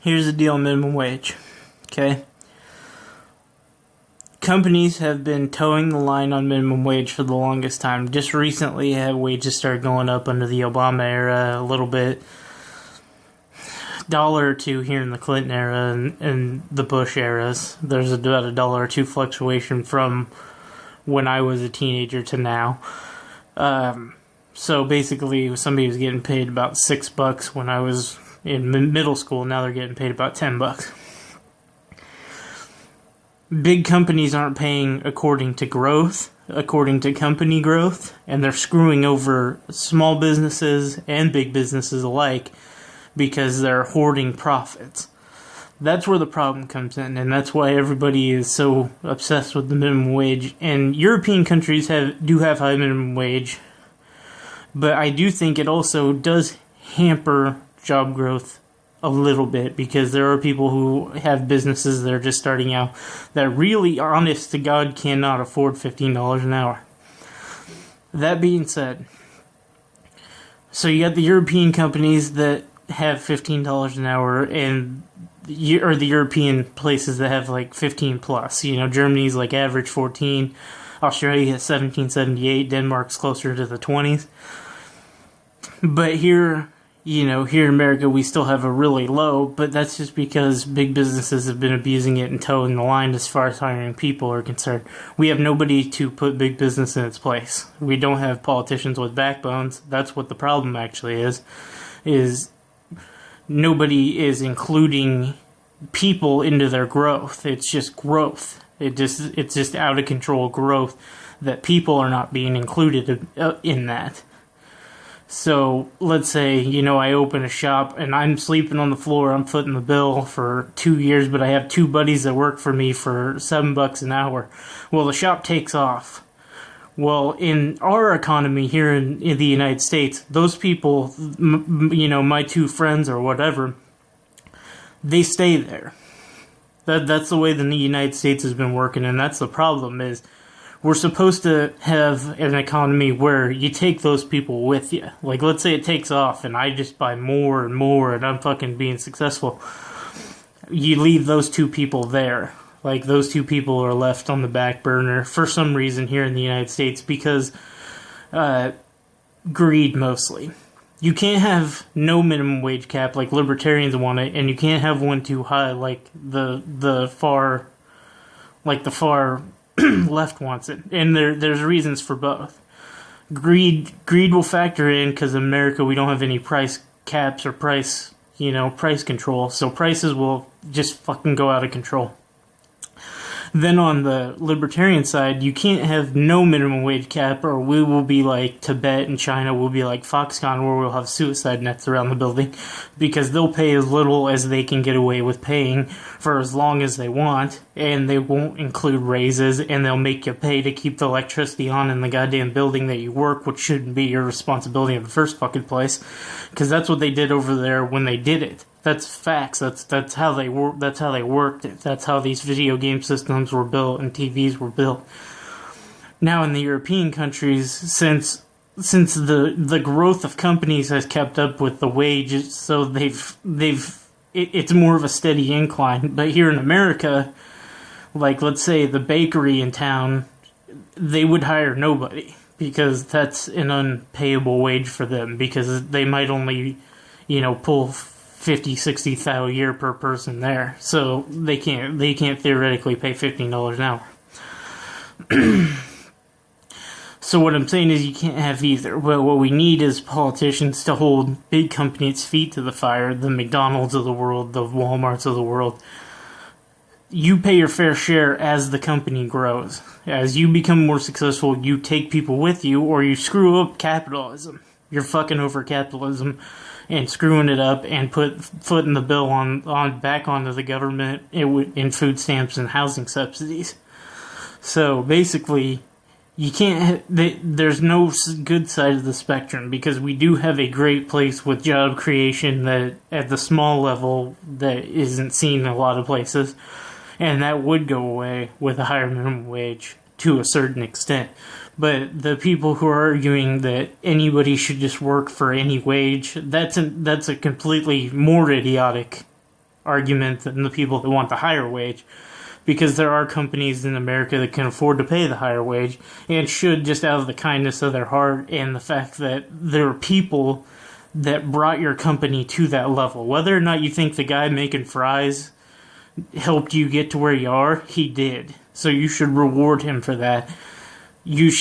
here's the deal on minimum wage, okay? Companies have been towing the line on minimum wage for the longest time. Just recently, wages started going up under the Obama era a little bit. Dollar or two here in the Clinton era and the Bush eras. There's about $1 or $2 fluctuation from when I was a teenager to now. So basically, somebody was getting paid about $6 when I was in middle school. Now they're getting paid about $10. Big companies aren't paying according to growth, according to company growth, and they're screwing over small businesses and big businesses alike because they're hoarding profits. That's where the problem comes in, and that's why everybody is so obsessed with the minimum wage. And European countries do have high minimum wage, but I do think it also does hamper job growth a little bit, because there are people who have businesses that are just starting out that really, honest to God, cannot afford $15 an hour. That being said, so you got the European companies that have $15 an hour, or the European places that have like 15 plus. You know, Germany's like average 14, Australia has 17.78, Denmark's closer to the 20s. But here, you know, here in America, we still have a really low, but that's just because big businesses have been abusing it and towing the line as far as hiring people are concerned. We have nobody to put big business in its place. We don't have politicians with backbones. That's what the problem actually is nobody is including people into their growth. It's just growth. It's just out of control growth that people are not being included in that. So let's say, you know, I open a shop and I'm sleeping on the floor, I'm footing the bill for 2 years, but I have two buddies that work for me for $7 an hour. Well, the shop takes off. Well, in our economy here in the United States, those people, you know, my two friends or whatever, they stay there. That's the way the United States has been working, and that's the problem is we're supposed to have an economy where you take those people with you. Like, let's say it takes off and I just buy more and more and I'm fucking being successful. You leave those two people there. Like, those two people are left on the back burner for some reason here in the United States because greed mostly. You can't have no minimum wage cap like libertarians want it, and you can't have one too high like the far left wants it. And there's reasons for both. Greed will factor in because in America we don't have any price caps or price control, so prices will just fucking go out of control. Then on the libertarian side, you can't have no minimum wage cap, or we will be like Tibet and China will be like Foxconn, where we'll have suicide nets around the building, because they'll pay as little as they can get away with paying for as long as they want, and they won't include raises, and they'll make you pay to keep the electricity on in the goddamn building that you work, which shouldn't be your responsibility in the first fucking place, because that's what they did over there when they did it. That's facts. That's how they work. That's how they worked it. That's how these video game systems were built and TVs were built. Now in the European countries, since the growth of companies has kept up with the wages, so it's more of a steady incline. But here in America, like let's say the bakery in town, they would hire nobody because that's an unpayable wage for them, because they might only, pull 50, 60 thou a year per person there. So they can't theoretically pay $15 an hour. So what I'm saying is you can't have either. Well, what we need is politicians to hold big companies' feet to the fire, the McDonald's of the world, the Walmarts of the world. You pay your fair share as the company grows. As you become more successful, you take people with you, or you screw up capitalism. You're fucking over capitalism and screwing it up and footing the bill on back onto the government in food stamps and housing subsidies. So basically, you can't. There's no good side of the spectrum, because we do have a great place with job creation that at the small level that isn't seen in a lot of places, and that would go away with a higher minimum wage to a certain extent. But the people who are arguing that anybody should just work for any wage, that's a completely more idiotic argument than the people that want the higher wage, because there are companies in America that can afford to pay the higher wage and should, just out of the kindness of their heart and the fact that there are people that brought your company to that level. Whether or not you think the guy making fries helped you get to where you are, he did. So you should reward him for that. We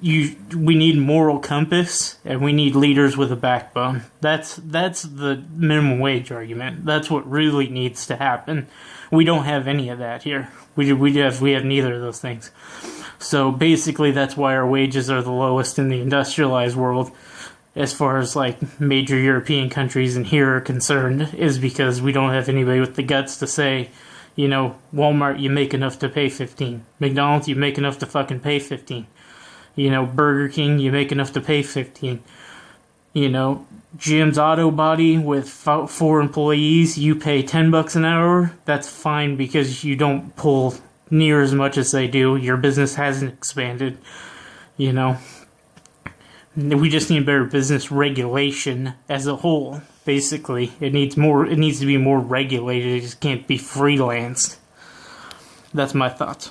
need moral compass, and we need leaders with a backbone. That's the minimum wage argument. That's what really needs to happen. We don't have any of that here. We have neither of those things. So basically, that's why our wages are the lowest in the industrialized world, as far as like major European countries and here are concerned, is because we don't have anybody with the guts to say, you know, Walmart, you make enough to pay 15. McDonald's, you make enough to fucking pay 15. You know, Burger King, you make enough to pay 15. You know, Jim's Auto Body with 4 employees, you pay $10 an hour. That's fine because you don't pull near as much as they do. Your business hasn't expanded. You know, we just need better business regulation as a whole. Basically, it needs to be more regulated. It just can't be freelanced. That's my thoughts.